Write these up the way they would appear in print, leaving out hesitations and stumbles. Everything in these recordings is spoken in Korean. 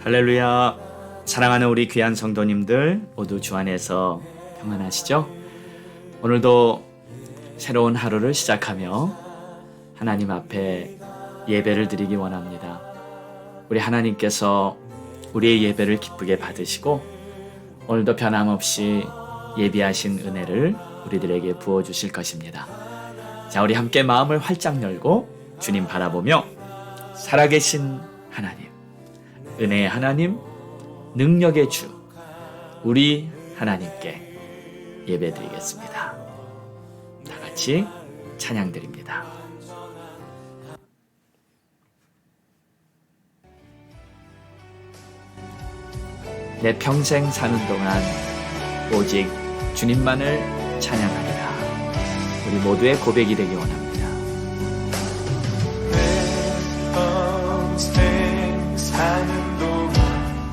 할렐루야. 사랑하는 우리 귀한 성도님들 모두 주 안에서 평안하시죠? 오늘도 새로운 하루를 시작하며 하나님 앞에 예배를 드리기 원합니다. 우리 하나님께서 우리의 예배를 기쁘게 받으시고 오늘도 변함없이 예비하신 은혜를 우리들에게 부어주실 것입니다. 자, 우리 함께 마음을 활짝 열고 주님 바라보며 살아계신 하나님, 은혜의 하나님, 능력의 주, 우리 하나님께 예배드리겠습니다. 다 같이 찬양드립니다. 내 평생 사는 동안 오직 주님만을 찬양하리라. 우리 모두의 고백이 되기 원합니다. 사는 동안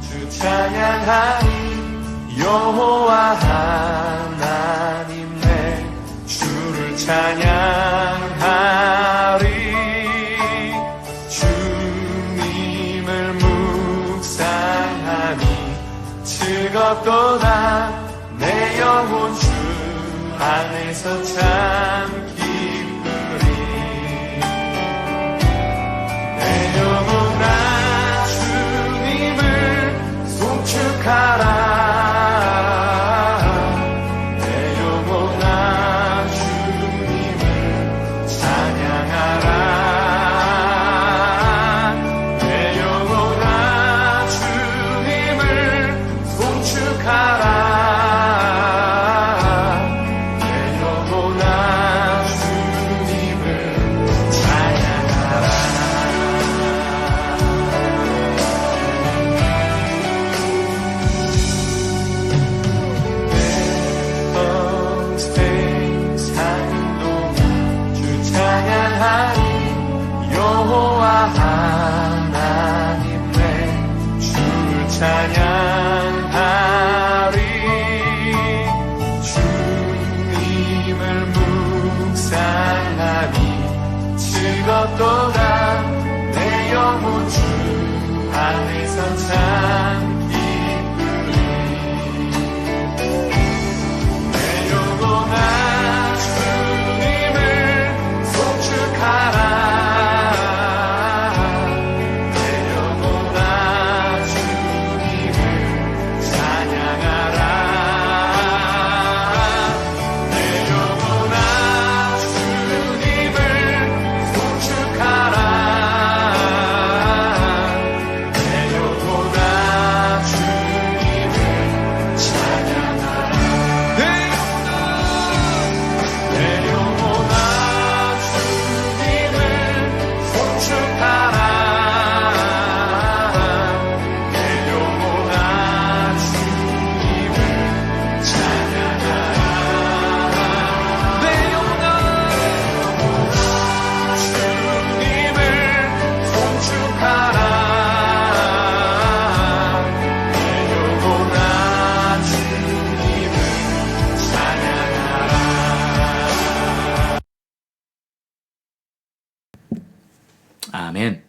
주 찬양하리. 여호와 하나님 내 주를 찬양하리. 주님을 묵상하니 즐겁도다. 내 영혼 주 안에서 참 기쁘리. 내 영혼아 축하라. 내 영혼아 주님을 찬양하라. 내 영혼아 주님을 송축하라. 내 영혼아 주님을 찬양하라. 여호와 하나님 내 주를 찬양하리. 주님을 묵상하니 즐겁도다. 내 영혼 주 안에서 참 기쁘리. 내 영혼아 주님을 송축하라. 아멘.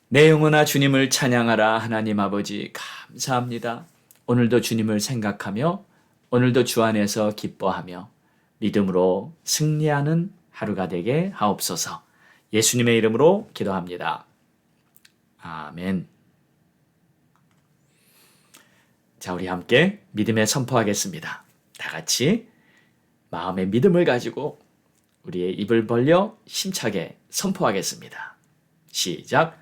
내 영혼아 주님을 찬양하라. 하나님 아버지 감사합니다. 오늘도 주님을 생각하며 오늘도 주 안에서 기뻐하며 믿음으로 승리하는 하루가 되게 하옵소서. 예수님의 이름으로 기도합니다. 아멘. 자, 우리 함께 믿음에 선포하겠습니다. 다 같이 마음의 믿음을 가지고 우리의 입을 벌려 힘차게 선포하겠습니다. 시작.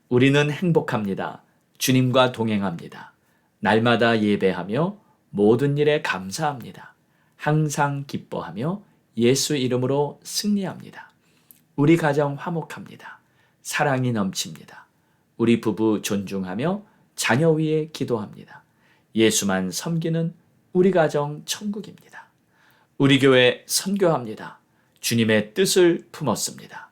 우리는 행복합니다. 주님과 동행합니다. 날마다 예배하며 모든 일에 감사합니다. 항상 기뻐하며 예수 이름으로 승리합니다. 우리 가정 화목합니다. 사랑이 넘칩니다. 우리 부부 존중하며 자녀 위에 기도합니다. 예수만 섬기는 우리 가정 천국입니다. 우리 교회 선교합니다. 주님의 뜻을 품었습니다.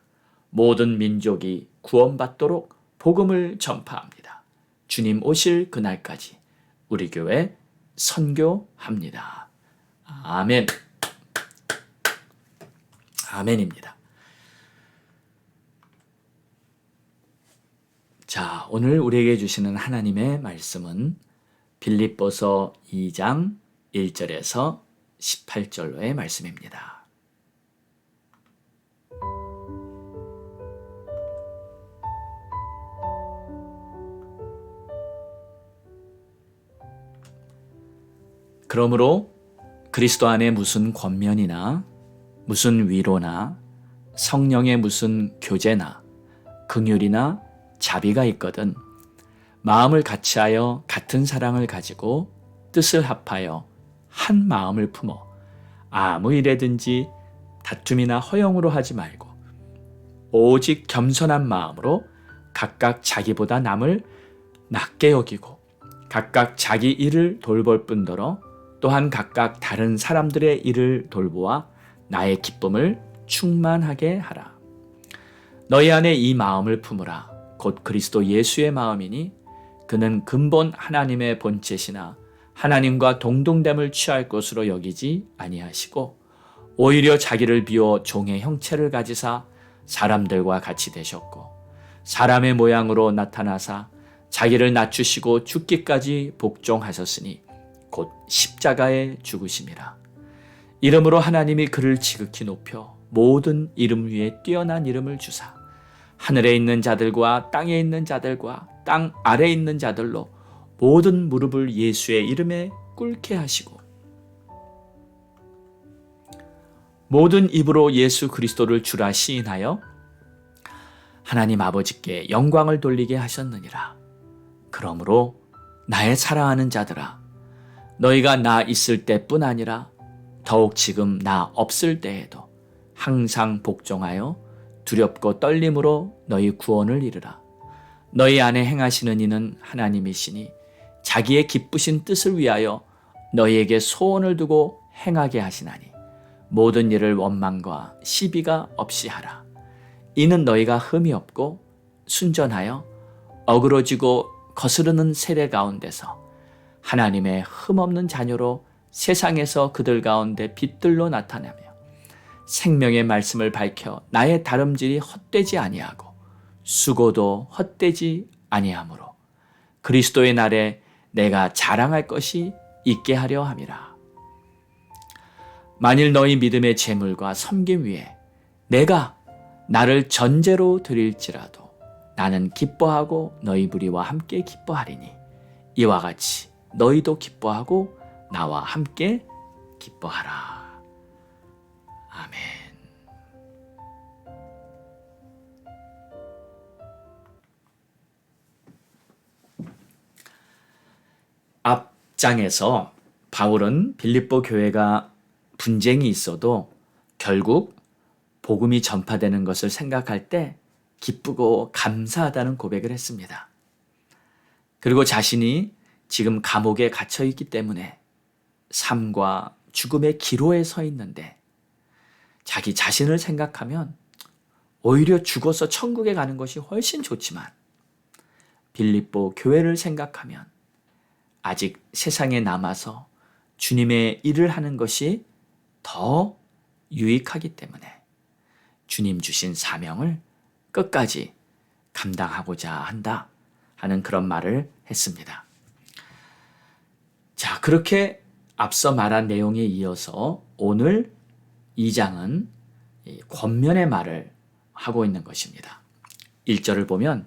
모든 민족이 구원받도록 복음을 전파합니다. 주님 오실 그날까지 우리 교회 선교합니다. 아멘. 아멘입니다. 자, 오늘 우리에게 주시는 하나님의 말씀은 빌립보서 2장 1절에서 18절로의 말씀입니다. 그러므로 그리스도 안에 무슨 권면이나 무슨 위로나 성령의 무슨 교제나 긍휼이나 자비가 있거든 마음을 같이하여 같은 사랑을 가지고 뜻을 합하여 한 마음을 품어 아무 일에든지 다툼이나 허영으로 하지 말고 오직 겸손한 마음으로 각각 자기보다 남을 낮게 여기고 각각 자기 일을 돌볼 뿐더러 또한 각각 다른 사람들의 일을 돌보아 나의 기쁨을 충만하게 하라. 너희 안에 이 마음을 품으라. 곧 그리스도 예수의 마음이니 그는 근본 하나님의 본체시나 하나님과 동등됨을 취할 것으로 여기지 아니하시고 오히려 자기를 비워 종의 형체를 가지사 사람들과 같이 되셨고 사람의 모양으로 나타나사 자기를 낮추시고 죽기까지 복종하셨으니 곧 십자가에 죽으심이라. 이름으로 하나님이 그를 지극히 높여 모든 이름 위에 뛰어난 이름을 주사 하늘에 있는 자들과 땅에 있는 자들과 땅 아래에 있는 자들로 모든 무릎을 예수의 이름에 꿇게 하시고 모든 입으로 예수 그리스도를 주라 시인하여 하나님 아버지께 영광을 돌리게 하셨느니라. 그러므로 나의 사랑하는 자들아 너희가 나 있을 때뿐 아니라 더욱 지금 나 없을 때에도 항상 복종하여 두렵고 떨림으로 너희 구원을 이루라. 너희 안에 행하시는 이는 하나님이시니 자기의 기쁘신 뜻을 위하여 너희에게 소원을 두고 행하게 하시나니 모든 일을 원망과 시비가 없이 하라. 이는 너희가 흠이 없고 순전하여 어그러지고 거스르는 세대 가운데서 하나님의 흠없는 자녀로 세상에서 그들 가운데 빛들로 나타나며 생명의 말씀을 밝혀 나의 다름질이 헛되지 아니하고 수고도 헛되지 아니하므로 그리스도의 날에 내가 자랑할 것이 있게 하려 함이라. 만일 너희 믿음의 재물과 섬김 위에 내가 나를 전제로 드릴지라도 나는 기뻐하고 너희 무리와 함께 기뻐하리니 이와 같이 너희도 기뻐하고 나와 함께 기뻐하라. 아멘. 앞장에서 바울은 빌립보 교회가 분쟁이 있어도 결국 복음이 전파되는 것을 생각할 때 기쁘고 감사하다는 고백을 했습니다. 그리고 자신이 지금 감옥에 갇혀 있기 때문에 삶과 죽음의 기로에 서 있는데 자기 자신을 생각하면 오히려 죽어서 천국에 가는 것이 훨씬 좋지만 빌립보 교회를 생각하면 아직 세상에 남아서 주님의 일을 하는 것이 더 유익하기 때문에 주님 주신 사명을 끝까지 감당하고자 한다 하는 그런 말을 했습니다. 자, 그렇게 앞서 말한 내용에 이어서 오늘 2장은 권면의 말을 하고 있는 것입니다. 1절을 보면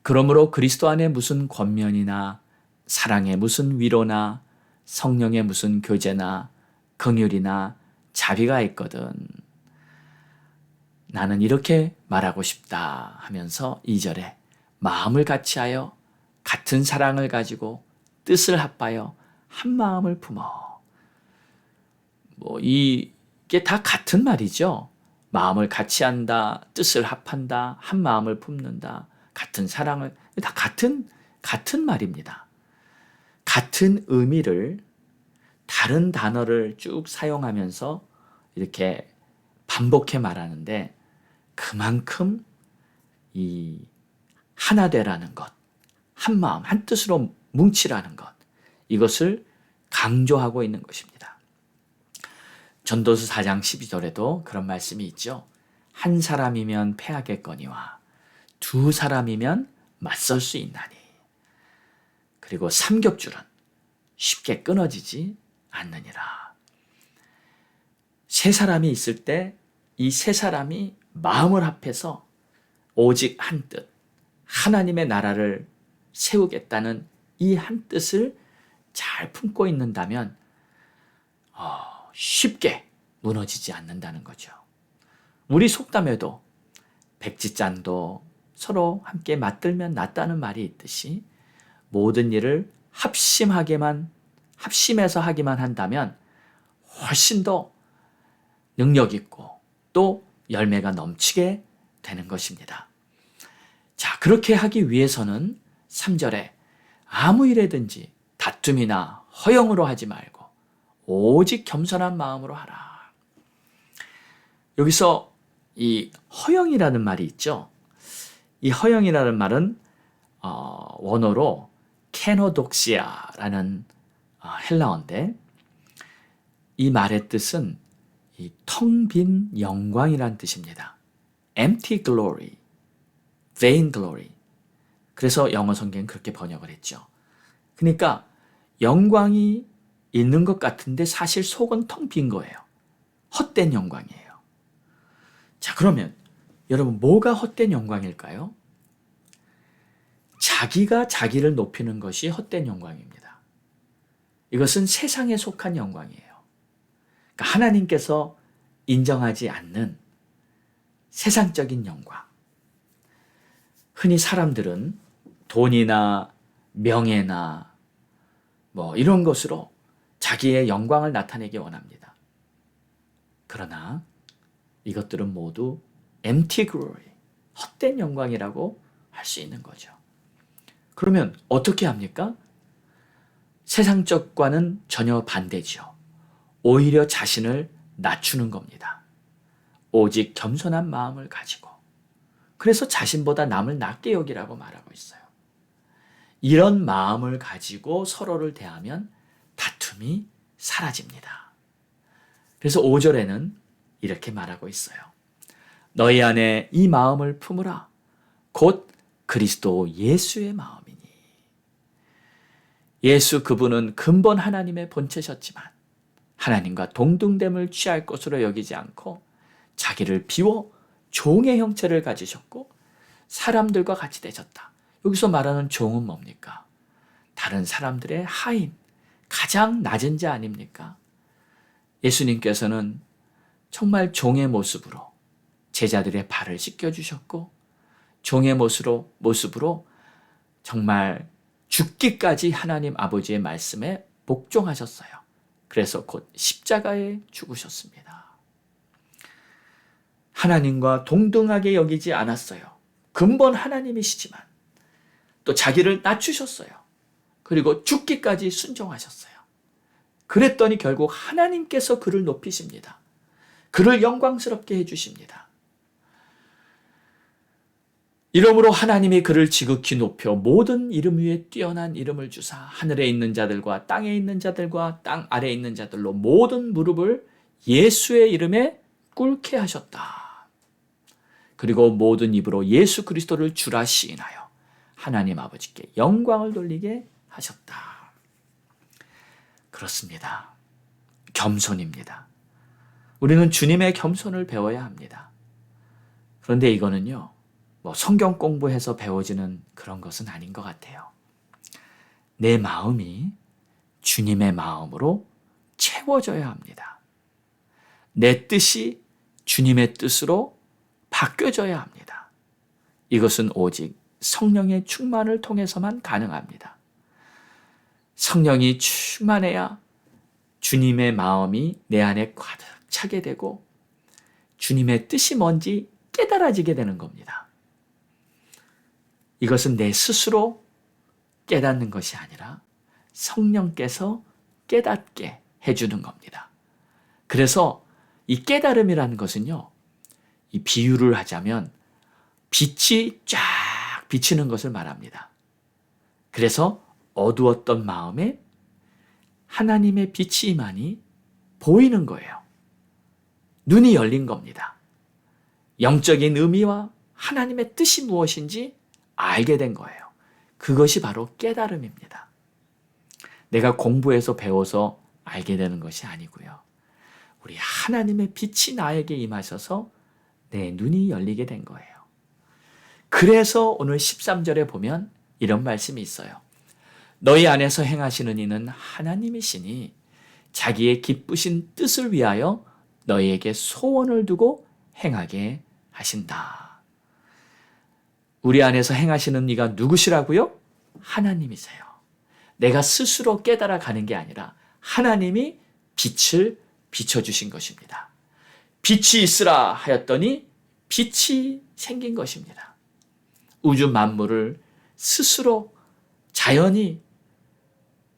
그러므로 그리스도 안에 무슨 권면이나 사랑의 무슨 위로나 성령의 무슨 교제나 긍휼이나 자비가 있거든 나는 이렇게 말하고 싶다 하면서 2절에 마음을 같이하여 같은 사랑을 가지고 뜻을 합하여 한 마음을 품어. 이게 다 같은 말이죠. 마음을 같이한다, 뜻을 합한다, 한 마음을 품는다, 같은 사랑을 다 같은 말입니다. 같은 의미를 다른 단어를 쭉 사용하면서 이렇게 반복해 말하는데 그만큼 이 하나 되라는 것, 한 마음, 한 뜻으로 뭉치라는 것, 이것을 강조하고 있는 것입니다. 전도서 4장 12절에도 그런 말씀이 있죠. 한 사람이면 패하겠거니와 두 사람이면 맞설 수 있나니. 그리고 삼겹줄은 쉽게 끊어지지 않느니라. 세 사람이 있을 때 이 세 사람이 마음을 합해서 오직 한 뜻, 하나님의 나라를 세우겠다는 이 한 뜻을 잘 품고 있는다면 쉽게 무너지지 않는다는 거죠. 우리 속담에도 백지짠도 서로 함께 맞들면 낫다는 말이 있듯이 모든 일을 합심해서 하기만 한다면 훨씬 더 능력 있고 또 열매가 넘치게 되는 것입니다. 자, 그렇게 하기 위해서는 3절에 아무 일에든지 다툼이나 허영으로 하지 말고 오직 겸손한 마음으로 하라. 여기서 이 허영이라는 말이 있죠. 이 허영이라는 말은 원어로 케노독시아라는 헬라어인데 이 말의 뜻은 이 텅 빈 영광이란 뜻입니다. empty glory, vain glory. 그래서 영어 성경은 그렇게 번역을 했죠. 그러니까 영광이 있는 것 같은데 사실 속은 텅 빈 거예요. 헛된 영광이에요. 자, 그러면 여러분 뭐가 헛된 영광일까요? 자기가 자기를 높이는 것이 헛된 영광입니다. 이것은 세상에 속한 영광이에요. 그러니까 하나님께서 인정하지 않는 세상적인 영광. 흔히 사람들은 돈이나 명예나 이런 것으로 자기의 영광을 나타내기 원합니다. 그러나 이것들은 모두 empty glory, 헛된 영광이라고 할 수 있는 거죠. 그러면 어떻게 합니까? 세상적과는 전혀 반대죠. 오히려 자신을 낮추는 겁니다. 오직 겸손한 마음을 가지고. 그래서 자신보다 남을 낮게 여기라고 말하고 있어요. 이런 마음을 가지고 서로를 대하면 다툼이 사라집니다. 그래서 5절에는 이렇게 말하고 있어요. 너희 안에 이 마음을 품으라. 곧 그리스도 예수의 마음이니. 예수 그분은 근본 하나님의 본체셨지만 하나님과 동등됨을 취할 것으로 여기지 않고 자기를 비워 종의 형체를 가지셨고 사람들과 같이 되셨다. 여기서 말하는 종은 뭡니까? 다른 사람들의 하인, 가장 낮은 자 아닙니까? 예수님께서는 정말 종의 모습으로 제자들의 발을 씻겨주셨고 종의 모습으로 정말 죽기까지 하나님 아버지의 말씀에 복종하셨어요. 그래서 곧 십자가에 죽으셨습니다. 하나님과 동등하게 여기지 않았어요. 근본 하나님이시지만 또 자기를 낮추셨어요. 그리고 죽기까지 순종하셨어요. 그랬더니 결국 하나님께서 그를 높이십니다. 그를 영광스럽게 해주십니다. 이러므로 하나님이 그를 지극히 높여 모든 이름 위에 뛰어난 이름을 주사 하늘에 있는 자들과 땅에 있는 자들과 땅 아래에 있는 자들로 모든 무릎을 예수의 이름에 꿇게 하셨다. 그리고 모든 입으로 예수 그리스도를 주라 시인하여 하나님 아버지께 영광을 돌리게 하셨다. 그렇습니다. 겸손입니다. 우리는 주님의 겸손을 배워야 합니다. 그런데 이거는요, 성경 공부해서 배워지는 그런 것은 아닌 것 같아요. 내 마음이 주님의 마음으로 채워져야 합니다. 내 뜻이 주님의 뜻으로 바뀌어져야 합니다. 이것은 오직 성령의 충만을 통해서만 가능합니다. 성령이 충만해야 주님의 마음이 내 안에 가득 차게 되고 주님의 뜻이 뭔지 깨달아지게 되는 겁니다. 이것은 내 스스로 깨닫는 것이 아니라 성령께서 깨닫게 해주는 겁니다. 그래서 이 깨달음이라는 것은요, 이 비유를 하자면 빛이 쫙 비치는 것을 말합니다. 그래서 어두웠던 마음에 하나님의 빛이 임하니 보이는 거예요. 눈이 열린 겁니다. 영적인 의미와 하나님의 뜻이 무엇인지 알게 된 거예요. 그것이 바로 깨달음입니다. 내가 공부해서 배워서 알게 되는 것이 아니고요. 우리 하나님의 빛이 나에게 임하셔서 내 눈이 열리게 된 거예요. 그래서 오늘 13절에 보면 이런 말씀이 있어요. 너희 안에서 행하시는 이는 하나님이시니 자기의 기쁘신 뜻을 위하여 너희에게 소원을 두고 행하게 하신다. 우리 안에서 행하시는 이가 누구시라고요? 하나님이세요. 내가 스스로 깨달아 가는 게 아니라 하나님이 빛을 비춰주신 것입니다. 빛이 있으라 하였더니 빛이 생긴 것입니다. 우주 만물을 스스로 자연이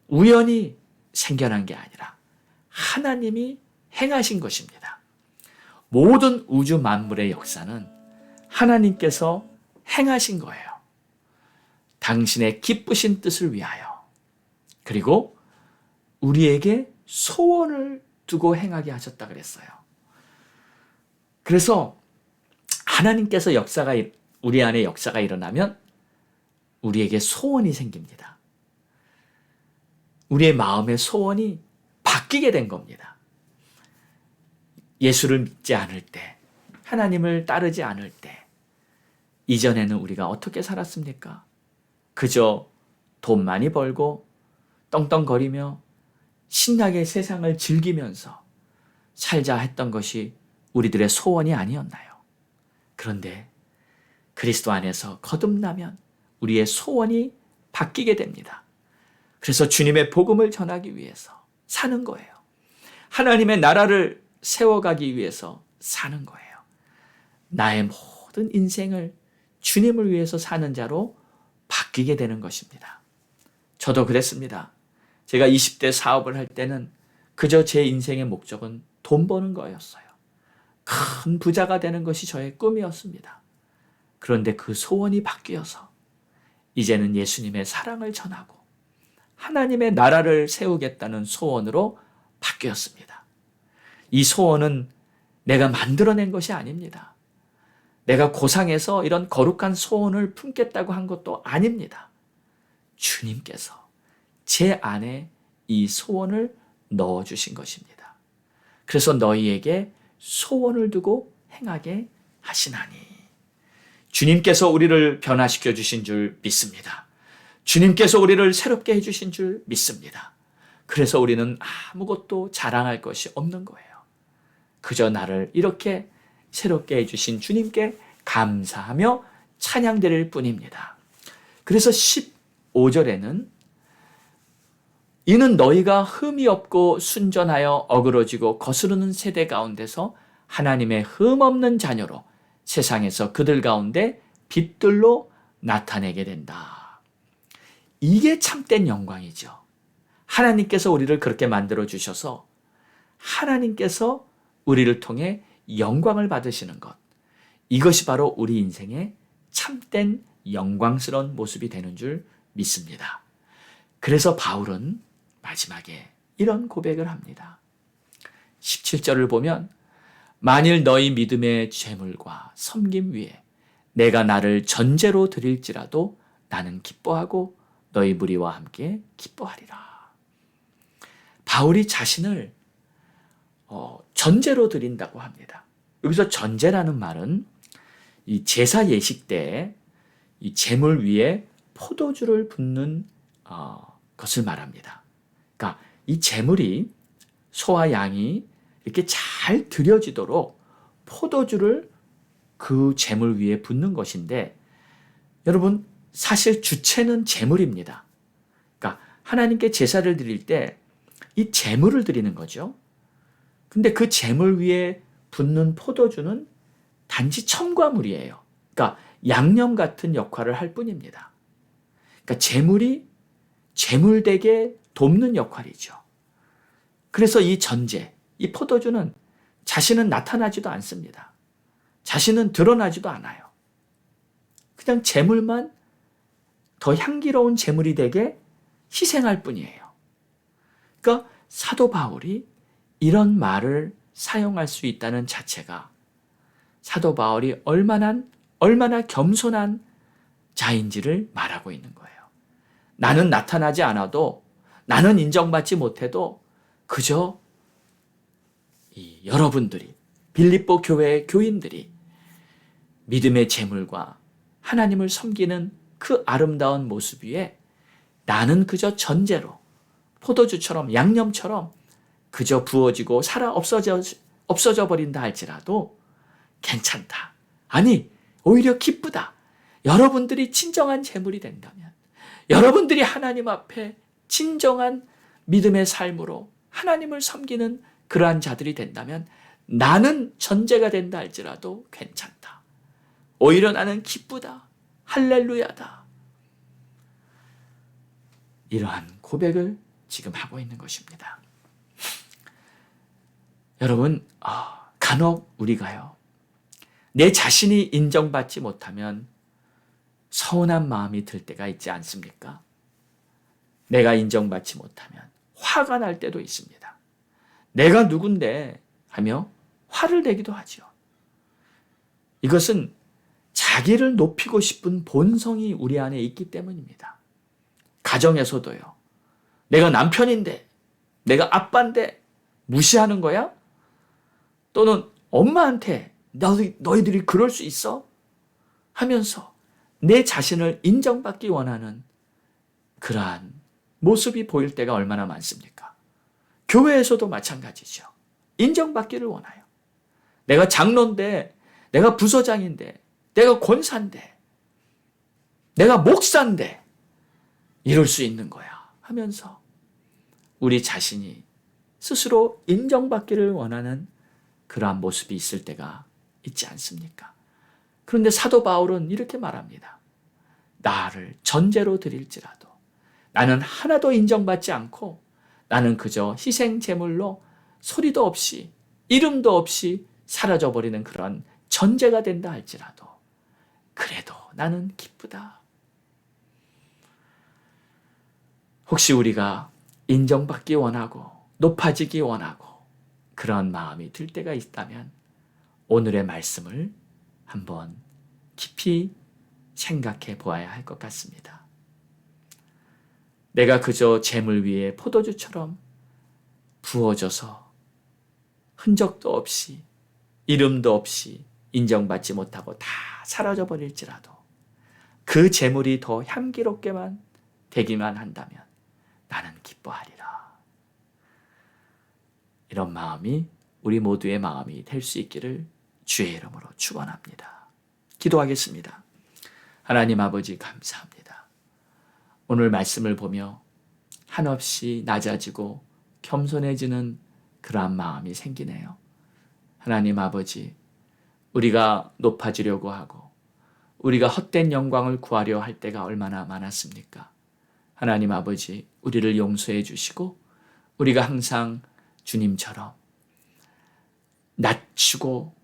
우연히 생겨난 게 아니라 하나님이 행하신 것입니다. 모든 우주 만물의 역사는 하나님께서 행하신 거예요. 당신의 기쁘신 뜻을 위하여. 그리고 우리에게 소원을 두고 행하게 하셨다 그랬어요. 그래서 하나님께서 우리 안에 역사가 일어나면 우리에게 소원이 생깁니다. 우리의 마음의 소원이 바뀌게 된 겁니다. 예수를 믿지 않을 때, 하나님을 따르지 않을 때, 이전에는 우리가 어떻게 살았습니까? 그저 돈 많이 벌고 떵떵거리며 신나게 세상을 즐기면서 살자 했던 것이 우리들의 소원이 아니었나요? 그런데 그리스도 안에서 거듭나면 우리의 소원이 바뀌게 됩니다. 그래서 주님의 복음을 전하기 위해서 사는 거예요. 하나님의 나라를 세워가기 위해서 사는 거예요. 나의 모든 인생을 주님을 위해서 사는 자로 바뀌게 되는 것입니다. 저도 그랬습니다. 제가 20대 사업을 할 때는 그저 제 인생의 목적은 돈 버는 거였어요. 큰 부자가 되는 것이 저의 꿈이었습니다. 그런데 그 소원이 바뀌어서 이제는 예수님의 사랑을 전하고 하나님의 나라를 세우겠다는 소원으로 바뀌었습니다. 이 소원은 내가 만들어낸 것이 아닙니다. 내가 고상해서 이런 거룩한 소원을 품겠다고 한 것도 아닙니다. 주님께서 제 안에 이 소원을 넣어주신 것입니다. 그래서 너희에게 소원을 두고 행하게 하시나니. 주님께서 우리를 변화시켜 주신 줄 믿습니다. 주님께서 우리를 새롭게 해주신 줄 믿습니다. 그래서 우리는 아무것도 자랑할 것이 없는 거예요. 그저 나를 이렇게 새롭게 해주신 주님께 감사하며 찬양드릴 뿐입니다. 그래서 15절에는 이는 너희가 흠이 없고 순전하여 어그러지고 거스르는 세대 가운데서 하나님의 흠 없는 자녀로 세상에서 그들 가운데 빛들로 나타내게 된다. 이게 참된 영광이죠. 하나님께서 우리를 그렇게 만들어 주셔서 하나님께서 우리를 통해 영광을 받으시는 것. 이것이 바로 우리 인생의 참된 영광스러운 모습이 되는 줄 믿습니다. 그래서 바울은 마지막에 이런 고백을 합니다. 17절을 보면 만일 너희 믿음의 재물과 섬김 위에 내가 나를 전제로 드릴지라도 나는 기뻐하고 너희 무리와 함께 기뻐하리라. 바울이 자신을 전제로 드린다고 합니다. 여기서 전제라는 말은 이 제사 예식 때 이 재물 위에 포도주를 붓는 것을 말합니다. 그러니까 이 재물이 소와 양이 이렇게 잘 드려지도록 포도주를 그 재물 위에 붓는 것인데, 여러분 사실 주체는 재물입니다. 그러니까 하나님께 제사를 드릴 때 이 재물을 드리는 거죠. 근데 그 재물 위에 붓는 포도주는 단지 첨가물이에요. 그러니까 양념 같은 역할을 할 뿐입니다. 그러니까 재물이 재물되게 돕는 역할이죠. 그래서 이 전제, 이 포도주는 자신은 나타나지도 않습니다. 자신은 드러나지도 않아요. 그냥 재물만 더 향기로운 재물이 되게 희생할 뿐이에요. 그러니까 사도 바울이 이런 말을 사용할 수 있다는 자체가 사도 바울이 얼마나 겸손한 자인지를 말하고 있는 거예요. 나는 나타나지 않아도, 나는 인정받지 못해도 그저 여러분들이, 빌립보 교회의 교인들이 믿음의 재물과 하나님을 섬기는 그 아름다운 모습 위에 나는 그저 전제로, 포도주처럼, 양념처럼 그저 부어지고 살아 없어져 버린다 할지라도 괜찮다. 아니, 오히려 기쁘다. 여러분들이 진정한 재물이 된다면, 여러분들이 하나님 앞에 진정한 믿음의 삶으로 하나님을 섬기는 그러한 자들이 된다면 나는 전제가 된다 할지라도 괜찮다. 오히려 나는 기쁘다. 할렐루야다. 이러한 고백을 지금 하고 있는 것입니다. 여러분, 간혹 우리가요, 내 자신이 인정받지 못하면 서운한 마음이 들 때가 있지 않습니까? 내가 인정받지 못하면 화가 날 때도 있습니다. 내가 누군데 하며 화를 내기도 하죠. 이것은 자기를 높이고 싶은 본성이 우리 안에 있기 때문입니다. 가정에서도요. 내가 남편인데, 내가 아빠인데 무시하는 거야? 또는 엄마한테 너희들이 그럴 수 있어? 하면서 내 자신을 인정받기 원하는 그러한 모습이 보일 때가 얼마나 많습니까? 교회에서도 마찬가지죠. 인정받기를 원해요. 내가 장로인데, 내가 부서장인데, 내가 권사인데, 내가 목사인데 이럴 수 있는 거야 하면서 우리 자신이 스스로 인정받기를 원하는 그러한 모습이 있을 때가 있지 않습니까? 그런데 사도 바울은 이렇게 말합니다. 나를 전제로 드릴지라도 나는 하나도 인정받지 않고 나는 그저 희생 제물로 소리도 없이 이름도 없이 사라져버리는 그런 전제가 된다 할지라도 그래도 나는 기쁘다. 혹시 우리가 인정받기 원하고 높아지기 원하고 그런 마음이 들 때가 있다면 오늘의 말씀을 한번 깊이 생각해 보아야 할 것 같습니다. 내가 그저 재물 위에 포도주처럼 부어져서 흔적도 없이 이름도 없이 인정받지 못하고 다 사라져 버릴지라도 그 재물이 더 향기롭게만 되기만 한다면 나는 기뻐하리라. 이런 마음이 우리 모두의 마음이 될 수 있기를 주의 이름으로 축원합니다. 기도하겠습니다. 하나님 아버지 감사합니다. 오늘 말씀을 보며 한없이 낮아지고 겸손해지는 그러한 마음이 생기네요. 하나님 아버지, 우리가 높아지려고 하고 우리가 헛된 영광을 구하려 할 때가 얼마나 많았습니까? 하나님 아버지, 우리를 용서해 주시고 우리가 항상 주님처럼 낮추고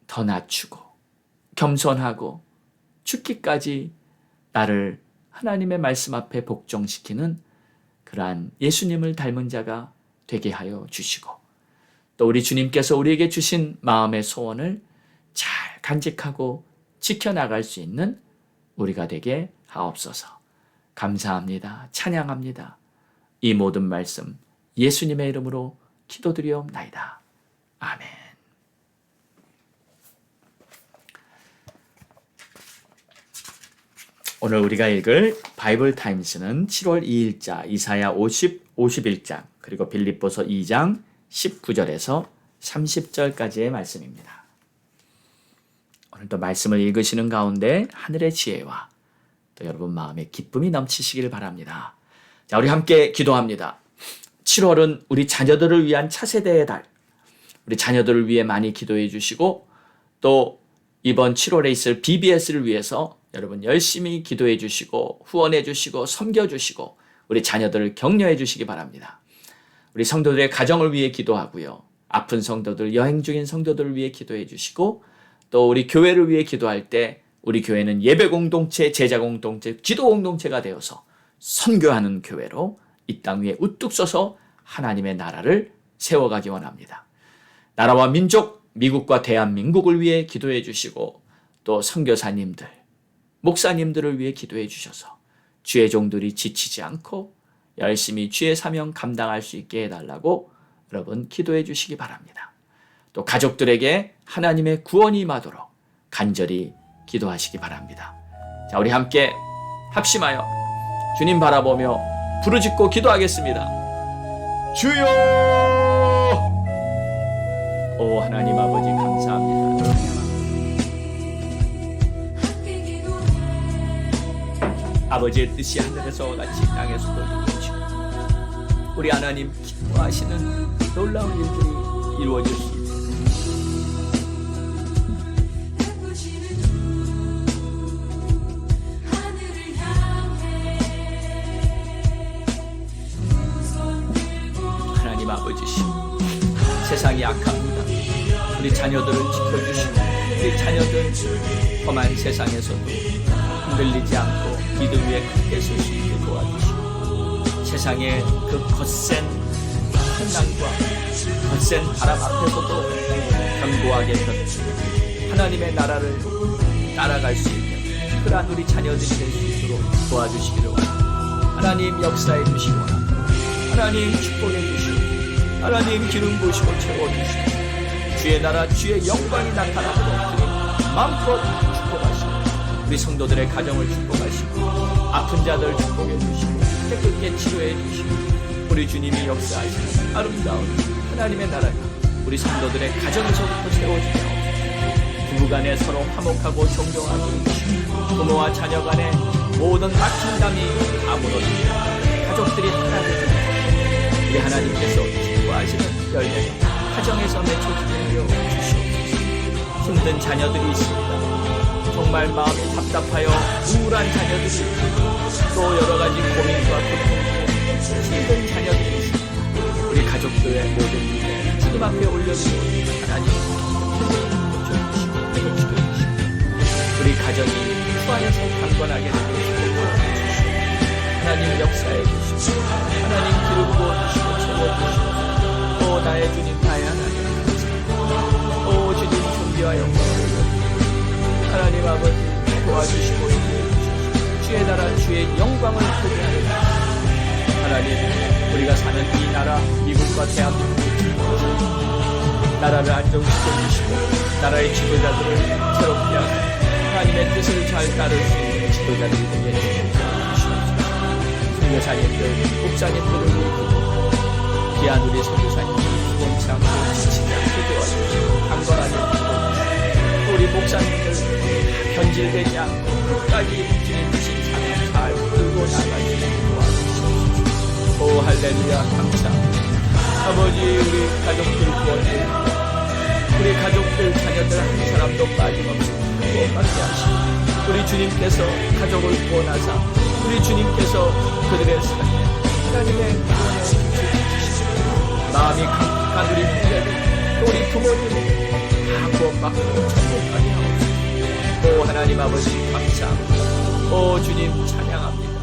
더 낮추고 겸손하고 죽기까지 나를 하나님의 말씀 앞에 복종시키는 그러한 예수님을 닮은 자가 되게 하여 주시고 또 우리 주님께서 우리에게 주신 마음의 소원을 잘 간직하고 지켜나갈 수 있는 우리가 되게 하옵소서. 감사합니다. 찬양합니다. 이 모든 말씀 예수님의 이름으로 기도드리옵나이다. 아멘. 오늘 우리가 읽을 바이블 타임스는 7월 2일자 이사야 50, 51장 그리고 빌립보서 2장 19절에서 30절까지의 말씀입니다. 오늘도 말씀을 읽으시는 가운데 하늘의 지혜와 또 여러분 마음에 기쁨이 넘치시길 바랍니다. 자, 우리 함께 기도합니다. 7월은 우리 자녀들을 위한 차세대의 달, 우리 자녀들을 위해 많이 기도해 주시고 또 이번 7월에 있을 BBS를 위해서 여러분 열심히 기도해 주시고 후원해 주시고 섬겨 주시고 우리 자녀들을 격려해 주시기 바랍니다. 우리 성도들의 가정을 위해 기도하고요. 아픈 성도들, 여행 중인 성도들을 위해 기도해 주시고 또 우리 교회를 위해 기도할 때 우리 교회는 예배 공동체, 제자 공동체, 기도 공동체가 되어서 선교하는 교회로 이 땅 위에 우뚝 서서 하나님의 나라를 세워가기 원합니다. 나라와 민족, 미국과 대한민국을 위해 기도해 주시고 또 선교사님들, 목사님들을 위해 기도해 주셔서 주의 종들이 지치지 않고 열심히 주의 사명 감당할 수 있게 해달라고 여러분 기도해 주시기 바랍니다. 또 가족들에게 하나님의 구원이 임하도록 간절히 기도하시기 바랍니다. 자, 우리 함께 합심하여 주님 바라보며 부르짖고 기도하겠습니다. 주여! 오 하나님 아버지 감사합니다. 아버지의 뜻이 하늘에서와 같이 땅에서도 이루어지고 우리 하나님 기뻐하시는 놀라운 일들이 이루어질 수 있도록 하나님 아버지시오, 세상이 악합니다. 우리 자녀들을 지켜주시고 우리 자녀들 험한 세상에서도 흔들리지 않고 믿음 위에 크게 설 수 있게 도와주시고 세상의 그 거센 풍랑과 거센 바람 앞에서도 견고하게 펴 하나님의 나라를 따라갈 수 있는 그러한 우리 자녀들이 될 수 있도록 도와주시기를 원합니다. 하나님 역사해 주시기 원합니다. 하나님 축복해 주시고 하나님 기름 부으시고 채워주시고 주의 나라 주의 영광이 나타나도록 주님 마음껏 축복하시고 우리 성도들의 가정을 축복하시고 아픈 자들 축복해 주시고 깨끗게 치료해 주시고 우리 주님이 역사하시는 아름다운 하나님의 나라가 우리 성도들의 가정에서부터 세워지며 부부간에 서로 화목하고 존경하고 부모와 자녀 간의 모든 막힌 담이 다 무너지고 가족들이 하나 되고 우리 하나님께서 기뻐하시는 열매가 가정에서 맺혀지게 하여 주시옵소서. 힘든 자녀들이 있습니다. 정말 마음이 답답하여 우울한 자녀들이 있고 또 여러 가지 고민과 고통 힘든 자녀들이 있습니다. 우리 가족들의 모든 일에 주님 앞에 올려드리고 하나님 고쳐주시고 회복시켜주시고 우리 가정이 주 안에서 강건하게 되게 도와주시고 하나님 역사해 주시고 하나님 기름 부어주시고 채워주시고 오 나의 주님 나의 하나님 감사합니다. 오 주님 존귀와 영광을 하나님 아버지 도와주시고 주의 나라 주의 영광을 크게 하여 하나님 우리가 사는 이 나라 미국과 대한민국을 지켜주시고 나라를 안정시켜주시고 나라의 지도자들을 새롭게 하고 하나님의 뜻을 잘 따를 수 있는 지도자들이 되게 해주시옵소서. 선교사님들 목사님들을 위해 귀한 우리 선교사님이 죽음치 않고 지치지 않게 도와주시고 강건하게 도와주시고 우리 목사님들 변질되지 않고 끝까지 주님 주신 사명 잘 끌고 나갈 수 있게 도와주시옵소서. 오 할렐루야 감사합니다. 아버지 우리 가족들 구원해주시고 우리 가족들 자녀들 한 사람도 빠짐없이 구원받게 하시고 우리 주님께서 가족을 구원하사 우리 주님께서 그들의 삶에 하나님의 구원을 주시고 마음이 강팍한 우리 형제들 또 우리 부모님을 다 구원받고 천국하게 하옵소서. 오 하나님 아버지 감사합니다. 오 주님 찬양합니다.